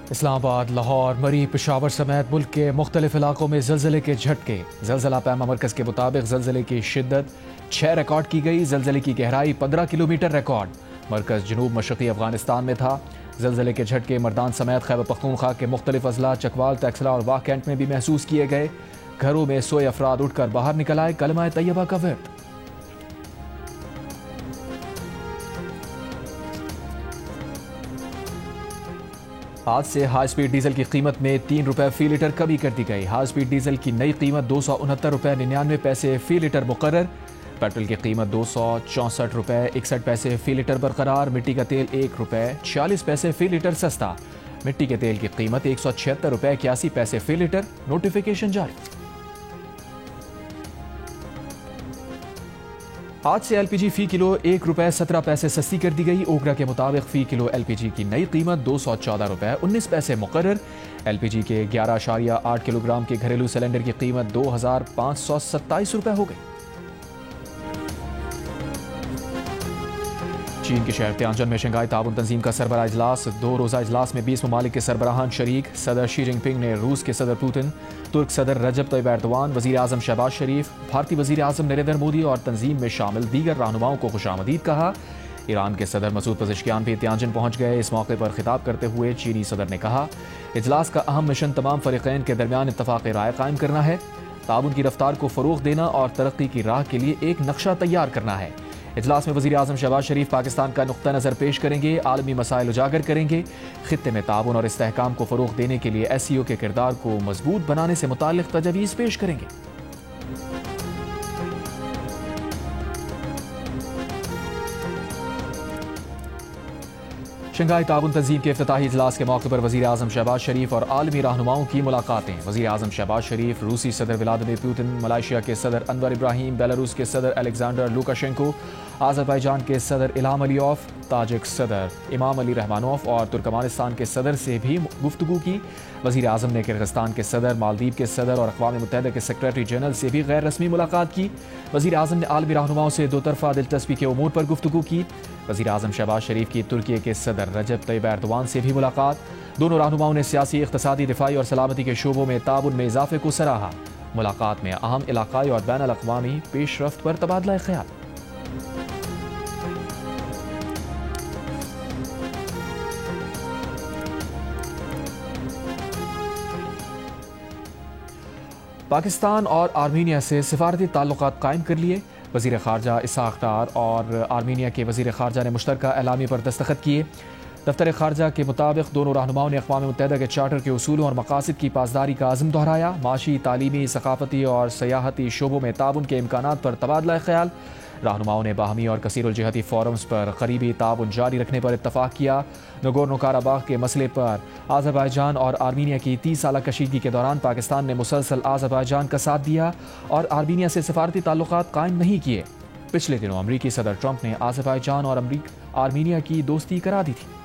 इस्लामाबाद, लाहौर, मरी, पेशावर समेत मुल्क के मुख्तलिफ इलाकों में ज़लज़ले के झटके। ज़लज़ला पैमा मरकज़ के मुताबिक ज़लज़ले की शिद्दत 6 रिकॉर्ड की गई। ज़लज़ले की गहराई 15 किलोमीटर रिकॉर्ड। मरकज़ जनूब मशरक़ी अफगानिस्तान में था। ज़लज़ले के झटके मर्दान समेत खैबर पख्तूनख्वा के मुख्तलिफ अजला, चकवाल, तक्सला और वाह कैंट में भी महसूस किए गए। घरों में सोए अफराद उठकर बाहर निकल आए, कलमा तैयबा का विर्द। आज से हाई स्पीड डीजल की कीमत में 3 रुपये फी लीटर कमी कर दी गई। हाई स्पीड डीजल की नई कीमत 269 रुपये 99 पैसे फी लीटर मुकर्रर। पेट्रोल की कीमत 264 रुपये 61 पैसे फी लीटर बरकरार। मिट्टी का तेल 1 रुपये 46 पैसे फी लीटर सस्ता। मिट्टी के तेल की कीमत 176 रुपये 81 पैसे फी लीटर। नोटिफिकेशन जारी। आज से एलपीजी फी किलो 1 रुपये 17 पैसे सस्ती कर दी गई। ओगरा के मुताबिक फी किलो एलपीजी की नई कीमत 214 रुपये 19 पैसे मुकर्रर। एलपीजी के 11.8 किलोग्राम के घरेलू सिलेंडर की कीमत 2527 रुपये हो गई। चीन के शहर तियानजन में शंघाई ताउन तंजीम का सरबराह इजलास। 2 रोज़ा इजलास में 20 ममालिक के सरबराहान शरीक। सदर शी जिनपिंग ने रूस के सदर पुतिन, तुर्क सदर रजब तैयब एर्दोआन, वज़ीर आज़म शहबाज शरीफ, भारतीय वज़ीर आज़म नरेंद्र मोदी और तंजीम में शामिल दीगर रहनुमाओं को खुशामदीद कहा। ईरान के सदर मसूद पज़ेश्कियान भी तियानजन पहुँच गए। इस मौके पर खिताब करते हुए चीनी सदर ने कहा, इजलास का अहम मिशन तमाम फ़रीक़ैन के दरमियान इत्तफ़ाक़ राय कायम करना है, ताउन की रफ्तार को फ़रोग़ देना और तरक्की की राह के लिए एक नक्शा तैयार करना है। इजलास में वज़ीर आज़म शहबाज शरीफ पाकिस्तान का नुक्ता नज़र पेश करेंगे, आलमी मसाइल उजागर करेंगे, खित्ते में ताउन और इस्तेहकाम को फ़रोग़ देने के लिए SCO के किरदार को मजबूत बनाने से मुताल्लिक़ तजवीज़ पेश करेंगे। शंघाई ताउन तंजीम के इफ्तिताही इजलास के मौके पर वज़ीर आज़म शहबाज शरीफ और आलमी रहनुमाओं की मुलाकातें। वज़ीर आज़म शहबाज शरीफ रूसी सदर व्लादिमीर पुतिन, मलेशिया के सदर अनवर इब्राहिम, बेलारूस के सदर अलेक्जेंडर लुकाशेंको, आज़रबाईजान के सदर इल्हाम अलीयॉफ, ताजिक सदर इमाम अली रहमानोफ और तुर्कमानिस्तान के सदर से भी गुफ्तगू की। वज़ीर आज़म ने किर्गिस्तान के सदर, मालदीव के सदर और अक़वाम मुत्तहिदा के सेक्रेटरी जनरल से भी गैर रस्मी मुलाकात की। वज़ीर आज़म ने आलमी रहनुमाओं से दो तरफ़ा दिलचस्पी के उमूर पर गुफ्तगू की। वज़ीर आज़म शहबाज शरीफ की तुर्की के सदर रजब तैयब एर्दोआन से भी मुलाकात। दोनों रहनुमाओं ने सियासी, इक़्तिसादी, दिफाई और सलामती के शोबों में ताउन में इजाफे को सराहा। मुलाकात में अहम इलाक़ाई और बैनुल अक़वामी पेशरफ्त पर तबादला ख्याल। पाकिस्तान और आर्मीनिया से सिफारती ताल्लुकात कायम कर लिए। वज़ीर ख़ारजा इसाक़ डार और आर्मीनिया के वज़ीर ख़ारजा ने मुश्तरका एलामी पर दस्तखत किए। दफ्तर ख़ारजा के मुताबिक दोनों रहनुमाओं ने अक़वाम मुत्तहिदा के चार्टर के उसूलों और मक़ासिद की पासदारी का अज़्म दोहराया। माशी, तालीमी, सक़ाफ़ती और सयाहती शोबों में ताउन के इम्कानात पर तबादला ख्याल। रहनुमाओं ने बाहमी और कसीरुल जिहती फ़ोरम्स पर करीबी ताउन जारी रखने पर इत्तफ़ाक़ किया। नगोर्नो काराबाग के मसले पर आज़रबाईजान और आर्मीनिया की 30 साला कशीदगी के दौरान पाकिस्तान ने मुसलसल आज़रबाईजान का साथ दिया और आर्मीनिया से सिफारती ताल्लुकात कायम नहीं किए। पिछले दिनों अमरीकी सदर ट्रंप ने आज़रबाईजान और आर्मीनिया की दोस्ती करा दी थी।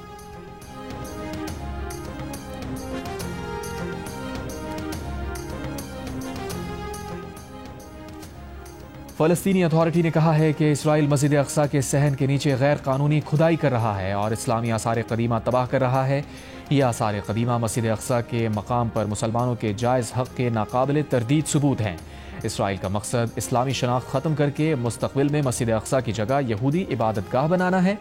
फ़लस्तीनी अथॉरिटी ने कहा है कि इसराइल मस्जिद अक़सा के सहन के नीचे गैर कानूनी खुदाई कर रहा है और इस्लामी आसार क़दीमा तबाह कर रहा है। यह आसार क़दीमा मस्जिद अक़सा के मकाम पर मुसलमानों के जायज़ हक़ के नाकाबिल तरदीद सबूत हैं। इसराइल का मकसद इस्लामी शनाख्त ख़त्म करके मुस्तक़बिल में मस्जिद अक़सा की जगह यहूदी इबादतगाह बनाना है।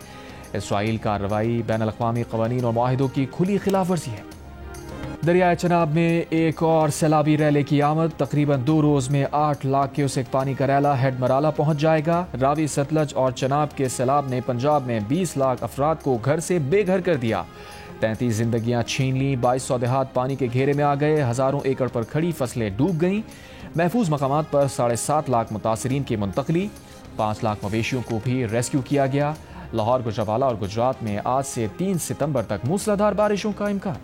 इसराइल का कार्रवाई बैनुल अक़वामी क़वानीन और मुआहिदों की खुली खिलाफ वर्जी है। दरियाए चनाब में एक और सैलाबी रैले की आमद। तकरीबन 2 रोज़ में 8 लाख क्यूसेक पानी का रैला हेड मराला पहुँच जाएगा। रावी, सतलज और चनाब के सैलाब ने पंजाब में 20 लाख अफराद को घर से बेघर कर दिया। 33 जिंदगियाँ छीन ली। 2200 देहात पानी के घेरे में आ गए। हज़ारों एकड़ पर खड़ी फसलें डूब गईं। महफूज मकामात पर 7.5 लाख मुतासरीन की मुंतकली। 5 लाख मवेशियों को भी रेस्क्यू किया गया। लाहौर, गुजरावाला और गुजरात में आज से 3 सितंबर तक मूसलाधार बारिशों का इम्कान।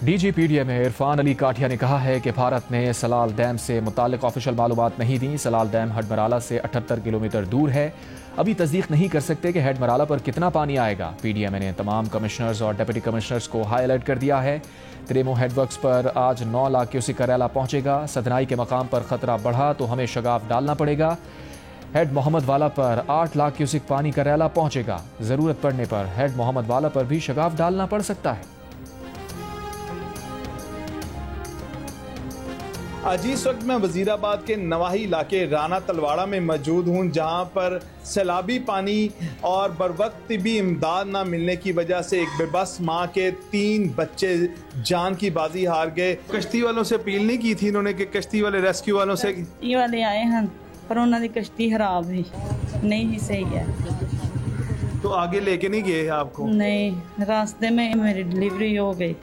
DGPDA में इरफान अली काठिया ने कहा है कि भारत ने सलाल डैम से मुताल्लिक़ ऑफिशियल मालूमात नहीं दी। सलाल डैम हडमराला से 78 किलोमीटर दूर है। अभी तस्दीक नहीं कर सकते कि हेड मराला पर कितना पानी आएगा। PDMA ने तमाम कमिश्नर्स और डिप्टी कमिश्नर्स को हाई अलर्ट कर दिया है। त्रेमो हेडवर्क्स पर आज 9 लाख क्यूसिक का रैला पहुंचेगा। सदनाई के मकाम पर खतरा बढ़ा तो हमें शगाफ डालना पड़ेगा। हेड मोहम्मद वाला पर 8 लाख क्यूसिक पानी का रैला पहुंचेगा। जरूरत पड़ने पर हेड मोहम्मद वाला पर भी शगाफ डालना पड़ सकता है। आज इस वक्त मैं वजीराबाद के नवाही इलाके राना तलवाड़ा में मौजूद हूँ, जहाँ पर सैलाबी पानी और बरवक्त तिबी इमदाद न मिलने की वजह से एक बेबस माँ के 3 बच्चे जान की बाजी हार गए। कश्ती वालों से अपील नहीं की थी इन्होंने कि कश्ती वाले रेस्क्यू वालों से ये वाले आए हैं पर उन्होंने कश्ती खराब है, नहीं ही सही है। तो आगे लेके नहीं गए आपको? नहीं, रास्ते में मेरी डिलीवरी हो गई।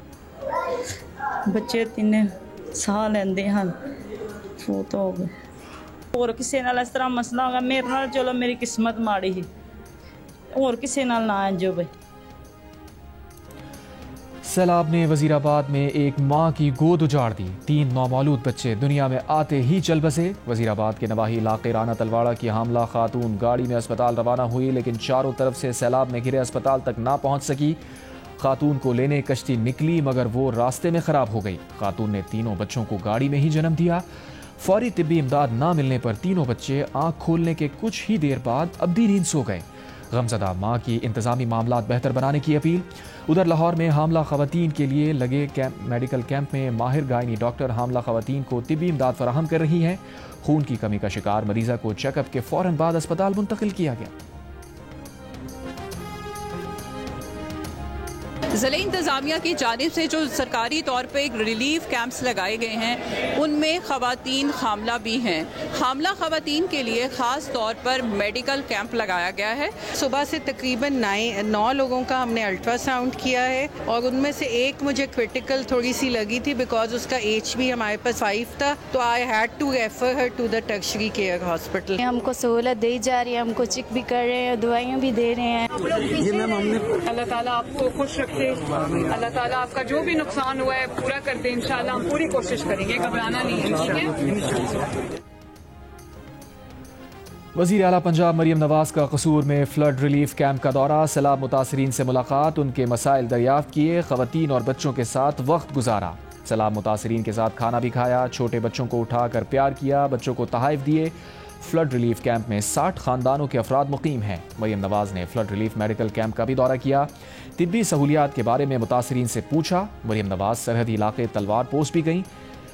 बच्चे 3 ਸਾਹ ਲੈਂਦੇ ਹਨ, ਫੋਤ ਹੋ ਗਏ। ਹੋਰ ਕਿਸੇ ਨਾਲ ਇਸ ਤਰ੍ਹਾਂ ਮਸਲਾ ਹੋਗਾ, ਮੇਰੇ ਨਾਲ ਚਲੋ ਮੇਰੀ ਕਿਸਮਤ ਮਾੜੀ ਸੀ, ਹੋਰ ਕਿਸੇ ਨਾਲ ना इंज होवे। सैलाब ने वजीराबाद में एक मां की गोद उजाड़ दी। 3 नौमौलूद बच्चे दुनिया में आते ही चल बसे। वजीराबाद के नवाही इलाके राना तलवाड़ा की हामला खातून गाड़ी में अस्पताल रवाना हुई, लेकिन चारों तरफ से सैलाब में घिरे अस्पताल तक ना पहुंच सकी। खातून को लेने कश्ती निकली मगर वो रास्ते में खराब हो गई। खातून ने 3 बच्चों को गाड़ी में ही जन्म दिया। फौरी तिब्बी इमदाद ना मिलने पर 3 बच्चे आंख खोलने के कुछ ही देर बाद अब्दी नींद सो गए। गमजदा मां की इंतजामी मामलात बेहतर बनाने की अपील। उधर लाहौर में हामला खवातीन के लिए लगे मेडिकल कैंप में माहिर गायनी डॉक्टर हामला खवातीन को तिब्बी इमदाद फराहम कर रही हैं। खून की कमी का शिकार मरीजा को चेकअप के फौरन बाद अस्पताल मुंतकिल किया गया। ज़िले इंतज़ामिया की जानिब से जो सरकारी तौर पर एक रिलीफ कैंप्स लगाए गए हैं, उनमें ख़वातीन हामला भी हैं। हामला ख़वातीन के लिए ख़ास तौर पर मेडिकल कैंप लगाया गया है। सुबह से तकरीबन 9 लोगों का हमने अल्ट्रासाउंड किया है और उनमें से एक मुझे क्रिटिकल थोड़ी सी लगी थी बिकॉज उसका एज भी हमारे पास 5 था, तो I had to refer her to the tertiary care hospital. हमको सहूलत दी जा रही है, हमको चेक भी कर रहे हैं, दवाइयाँ भी दे रहे हैं। ये मैम हमने अल्लाह ताला आपको खुश रखे, अल्लाह ताला आपका जो भी नुकसान हुआ है पूरा कर दे। इंशाल्लाह हम पूरी कोशिश करेंगे, घबराना नहीं है, ठीक है। वज़ीर आला पंजाब मरियम नवाज का कसूर में फ्लड रिलीफ कैंप का दौरा। सैलाब मुतासरीन से मुलाकात, उनके मसाइल दरियाफ्त किए, खवातीन और बच्चों के साथ वक्त गुजारा। सैलाब मुतासरीन के साथ खाना भी खाया, छोटे बच्चों को उठाकर प्यार किया, बच्चों को तोहफ़े दिए। फ्लड रिलीफ कैंप में 60 खानदानों के अफराद मुकीम हैं। मरियम नवाज ने फ्लड रिलीफ मेडिकल कैंप का भी दौरा किया, तिब्बी सहूलियात के बारे में मुतासरीन से पूछा। मरियम नवाज सरहदी इलाके तलवार पोस्ट भी गईं,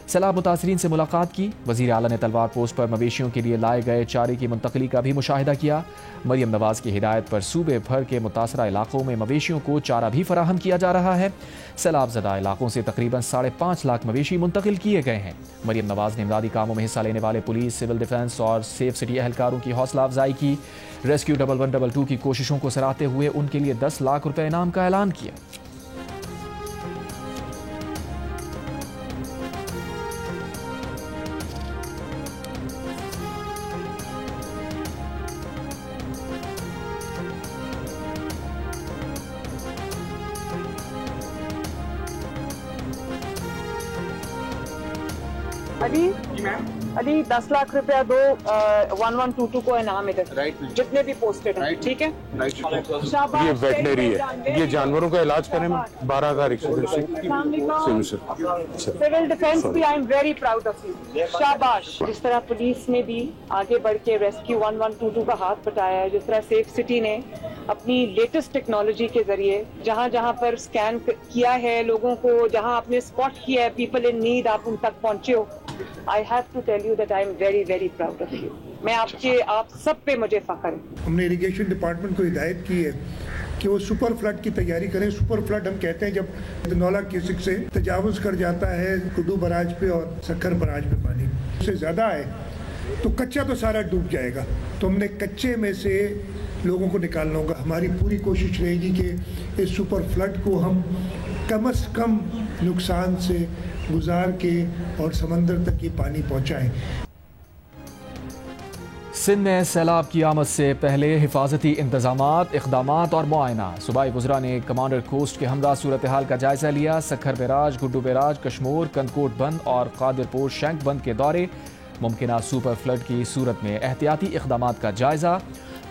सैलाब मुतासरीन से मुलाकात की। वज़ीर आला ने तलवार पोस्ट पर मवेशियों के लिए लाए गए चारे की मुंतकली का भी मुशाहिदा किया। मरियम नवाज की हिदायत पर सूबे भर के मुतासरा इलाकों में मवेशियों को चारा भी फराहम किया जा रहा है। सैलाब ज़दा इलाकों से तकरीबन 5.5 लाख मवेशी मुंतकिल किए गए हैं। मरियम नवाज ने इमदादी कामों में हिस्सा लेने वाले पुलिस, सिविल डिफेंस और सेफ सिटी एहलकारों की हौसला अफजाई की। रेस्क्यू 1122 की कोशिशों को सराहते हुए उनके लिए 10 लाख रुपए इनाम का ऐलान किया। अली 10 लाख रुपया दो 1122 को इनाम इधर जितने भी पोस्टेड हैं, ठीक है। ये वेटनरी है, ये जानवरों का इलाज करने में 12,100 सिविल डिफेंस भी I am very proud of you, शाबाश। जिस तरह पुलिस ने भी आगे बढ़ के रेस्क्यू 1122 का हाथ बटाया है, जिस तरह सेफ सिटी ने अपनी लेटेस्ट टेक्नोलॉजी के जरिए जहाँ जहाँ पर स्कैन किया है लोगों को, जहाँ आपने स्पॉट किया है पीपल इन नीड, आप उन तक पहुँचे हो। I have to tell you that I am very very proud of you. मैं आप सब पे मुझे फख्र है। हमने इरिगेशन डिपार्टमेंट को हिदायत की है कि वो सुपर फ्लड की तैयारी करें। सुपर फ्लड हम कहते हैं जब 9 लाख क्यूसेक से तजावुज कर जाता है कुड्डू बराज पे और सक्खर बराज पे पानी, उससे ज़्यादा है तो कच्चा तो सारा डूब जाएगा। तो हमने कच्चे में से लोगों को निकालना होगा। हमारी पूरी कोशिश रहेगी कि इस सुपर फ्लड को हम कम से कम नुकसान से गुजार के और समंदर तक ये पानी पहुँचाएँ। सिंध में सैलाब की आमद से पहले हिफाजती इंतजामात, इक़दामात और मुआयना। सूबाई वज़रा ने कमांडर कोस्ट के हमरा सूरत हाल का जायजा लिया। सक्खर बैराज, गुड्डू बैराज, कशमोर, कंदकोट बंद और कादिरपुर शैंक बंद के दौरे। मुमकिना सुपर फ्लड की सूरत में एहतियाती इक़दामात का जायजा।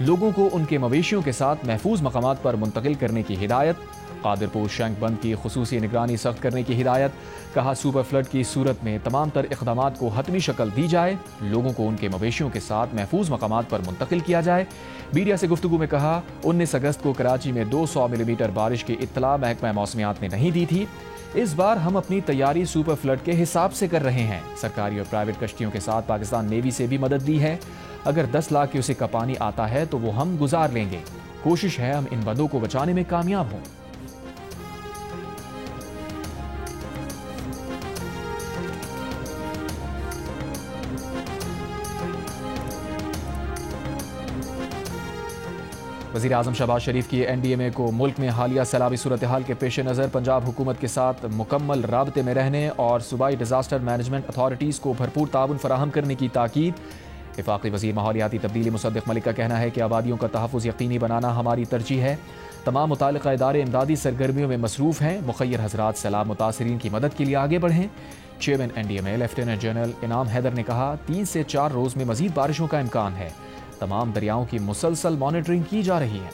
लोगों को उनके मवेशियों के साथ महफूज मकामात पर मुंतकिल करने की हिदायत। कादिरपुर शंख बंद की खुसूसी निगरानी सख्त करने की हिदायत। कहा सुपर फ्लड की सूरत में तमाम तर इक़दामात को हतमी शक्ल दी जाए, लोगों को उनके मवेशियों के साथ महफूज मकामात पर मुंतकिल किया जाए। मीडिया से गुफ्तगू में कहा 19 अगस्त को कराची में 200 मिलीमीटर बारिश की इत्तला महकमा मौसमियात ने नहीं दी थी। इस बार हम अपनी तैयारी सुपर फ्लड के हिसाब से कर रहे हैं। सरकारी और प्राइवेट कश्तियों के साथ पाकिस्तान नेवी से भी मदद ली है। अगर 10 लाख क्यूसेक का पानी आता है तो वो हम गुजार लेंगे। कोशिश है हम इन बंदों को बचाने में कामयाब हों। वज़ीर आज़म शहबाज शरीफ की NDMA को मुल्क में हालिया सैलाबी सूरत हाल के पेश नज़र पंजाब हुकूमत के साथ मुकम्मल राबते में रहने और सूबाई डिजास्टर मैनेजमेंट अथॉरिटीज़ को भरपूर ताउन फराहम करने की ताकीद। वफाकी वज़ीर माहौलियाती तब्दीली मुसद्दिक़ मलिक का कहना है कि आबादियों का तहफ़्फ़ुज़ यकीनी बनाना हमारी तरजीह है। तमाम मुताल्लिक़ा इदारे इमदादी सरगर्मियों में मसरूफ़ हैं। मुख़य्यर हज़रात सैलाब मुतासरीन की मदद के लिए आगे बढ़ें। चेयरमैन NDMA लेफ्टिनेंट जनरल इनाम हैदर ने कहा 3 से 4 रोज़ में मज़ीद बारिशों का इम्कान है। तमाम दरियाओं की मुसलसल मॉनिटरिंग की जा रही है।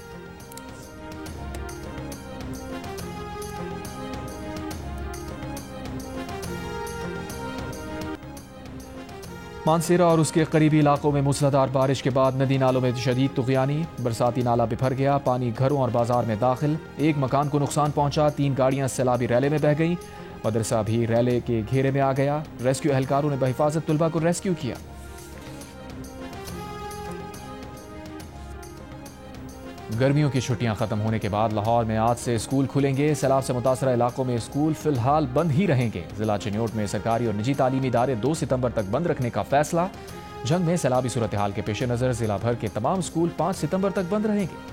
मानसेरा और उसके करीबी इलाकों में मूसलाधार बारिश के बाद नदी नालों में शदीद तुग़यानी। बरसाती नाला बिफर गया, पानी घरों और बाजार में दाखिल। एक मकान को नुकसान पहुंचा, 3 गाड़ियां सैलाबी रैले में बह गईं। मदरसा भी रैले के घेरे में आ गया। रेस्क्यू एहलकारों ने बहिफाजत तुलबा को रेस्क्यू किया। गर्मियों की छुट्टियां खत्म होने के बाद लाहौर में आज से स्कूल खुलेंगे। सैलाब से मुतासरा इलाकों में स्कूल फिलहाल बंद ही रहेंगे। जिला चिन्योट में सरकारी और निजी तालीमी इदारे 2 सितंबर तक बंद रखने का फैसला। जंग में सैलाबी सूरत हाल के पेश नज़र जिला भर के तमाम स्कूल 5 सितंबर तक बंद रहेंगे।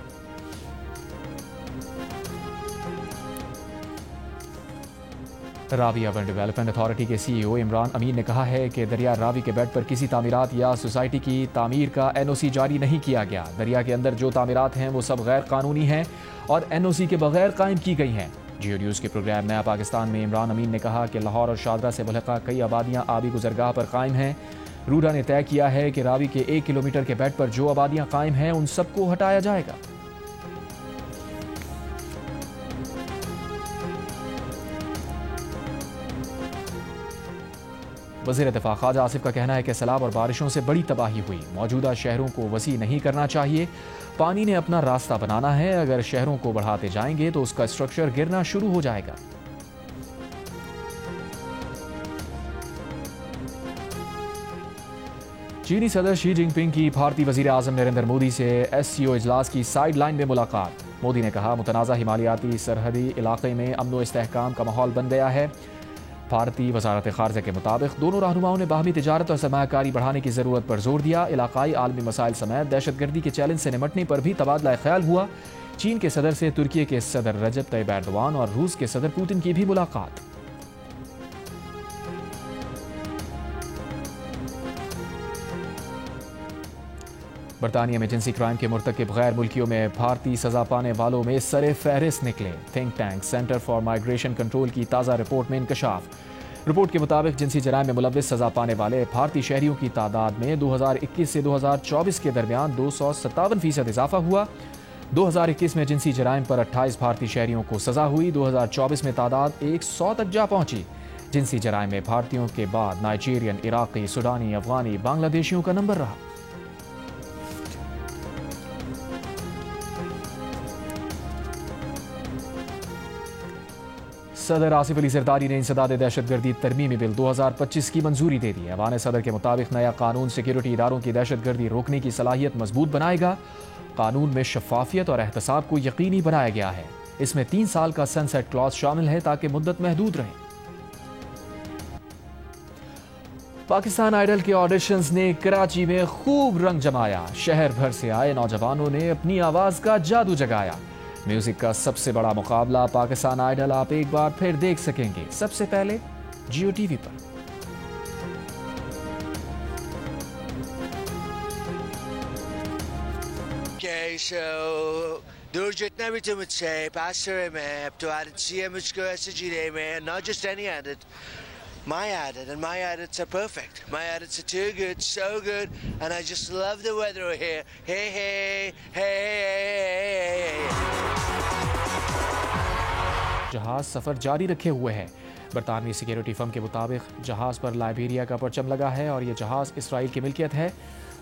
रावी अर्बन डेवलपमेंट अथॉरिटी के CEO इमरान अमीन ने कहा है कि दरिया रावी के बेड पर किसी तामीरात या सोसाइटी की तामीर का NOC जारी नहीं किया गया। दरिया के अंदर जो तामीरात हैं वो सब गैर कानूनी हैं और NOC के बगैर कायम की गई हैं। जियो न्यूज़ के प्रोग्राम नया पाकिस्तान में इमरान अमीन ने कहा कि लाहौर और शादरा से मुल्हका कई आबादियाँ आबी गुजरगाह पर कायम हैं। रूडा ने तय किया है कि रावी के 1 किलोमीटर के बेड पर जो आबादियाँ कायम हैं उन सबको हटाया जाएगा। वज़ीर दिफ़ा ख्वाजा आसिफ का कहना है कि सैलाब और बारिशों से बड़ी तबाही हुई। मौजूदा शहरों को वसी नहीं करना चाहिए। पानी ने अपना रास्ता बनाना है। अगर शहरों को बढ़ाते जाएंगे तो उसका स्ट्रक्चर गिरना शुरू हो जाएगा। चीनी सदर शी जिनपिंग की भारतीय वज़ीर आज़म नरेंद्र मोदी से SCO इजलास की साइड लाइन में मुलाकात। मोदी ने कहा मुतनाज़ा हिमालयाती सरहदी इलाके में अमन व इस्तेहकाम का माहौल बन गया है। भारतीय वज़ारत ख़ारजा के मुताबिक दोनों रहनुमाओं ने बाहमी तिजारत और सरमायाकारी बढ़ाने की ज़रूरत पर जोर दिया। इलाकाई आलमी मसाइल समेत दहशतगर्दी के चैलेंज से निपटने पर भी तबादला ख्याल हुआ। चीन के सदर से तुर्की के सदर रजब तैयब एर्दोआन और रूस के सदर पुतिन की भी मुलाकात। बरतानिया में जिनसी क्राइम के मुर्तकिब गैर मुल्कियों में भारतीय सजा पाने वालों में सरे फहरिस्त निकले। Think tank centre for migration control की ताज़ा रिपोर्ट में इंकशाफ। रिपोर्ट के मुताबिक जिनसी जराइम में मुलव्विस सजा पाने वाले भारतीय शहरियों की तादाद में 2021 से 2024 के दरमियान 257% इजाफा हुआ। 2021 में जिनसी जराइम पर 28 भारतीय शहरियों को सजा हुई। 2024 में तादाद 100 तक जा पहुंची। जिनसी जराइम में भारतीयों के बाद नाइजीरियन, इराकी, सुडानी, अफगानी, बांग्लादेशियों का नंबर रहा। सदर आसिफ अली जरदारी ने इंसदाद दहशतगर्दी तरमीमी बिल 2025 की मंजूरी दे दी है। ऐवान सदर के मुताबिक नया कानून सिक्योरिटी इदारों की दहशतगर्दी रोकने की सलाहियत मजबूत बनाएगा। कानून में शफाफियत और एहतसाब को यकीनी बनाया गया है। इसमें 3 साल का सनसेट क्लॉज शामिल है ताकि मुद्दत महदूद रहे। पाकिस्तान आइडल के ऑडिशंस ने कराची में खूब रंग जमाया। शहर भर से आए नौजवानों ने अपनी आवाज का जादू जगाया। म्यूजिक का सबसे बड़ा मुकाबला पाकिस्तान आइडल आप एक बार फिर देख सकेंगे। सबसे पहले जियो टीवी पर। दूर जितना भी तुम मुझसे पास रहे मैं अब तो आदत सी है मुझको ऐसे जीने में, not just any addict, my adit, and my adits are perfect. My adits are too good, so good, and I just love the weather here. Hey, hey, hey, hey, hey. जहाज सफर जारी रखे हुए है। बरतानवी सिक्योरिटी फर्म के मुताबिक जहाज पर Liberia का परचम लगा है और ये जहाज इसराइल की मिल्कियत है।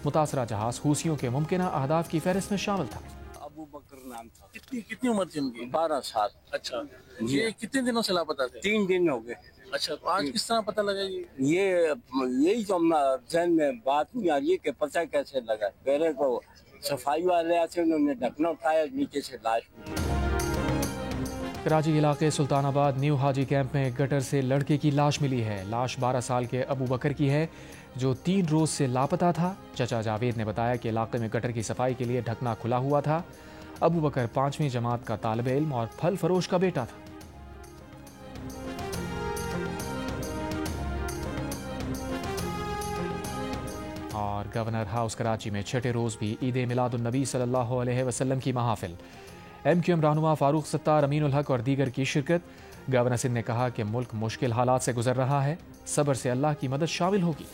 मुतासरा जहाज हूसियों के मुमकिना अहदाफ की फहरिस्त में शामिल था। अबू बकर नाम था। कितनी उम्र थी उनकी? 12 साल। अच्छा, ये कितने दिनों से लापता थे? 3 दिन हो गए। अच्छा, तो आज किस तरह पता लगा? यही तो जहन में बात नहीं आ रही है कि पता कैसे लगा। पहले को सफाई वाले आते, उन्होंने ढकना उठाया, नीचे से लाश मिली। कराची इलाके सुल्तानाबाद न्यू हाजी कैंप में गटर से लड़के की लाश मिली है। लाश 12 साल के अबू बकर की है जो 3 रोज से लापता था। चचा जावेद ने बताया कि इलाके में गटर की सफाई के लिए ढकना खुला हुआ था। अबू बकर 5वीं जमात का तालिब इल्म और फल फरोश का बेटा था। और गवर्नर हाउस कराची में छठे रोज भी ईद मिलादुन नबी सल्लल्लाहु अलैहि वसल्लम की महाफिल। MQM रहनुमा फारूक सत्तार, अमीनुल हक और दीगर की शिरकत। गवर्नर सिंध ने कहा कि मुल्क मुश्किल हालात से गुजर रहा है, सब्र से अल्लाह की मदद शामिल होगी।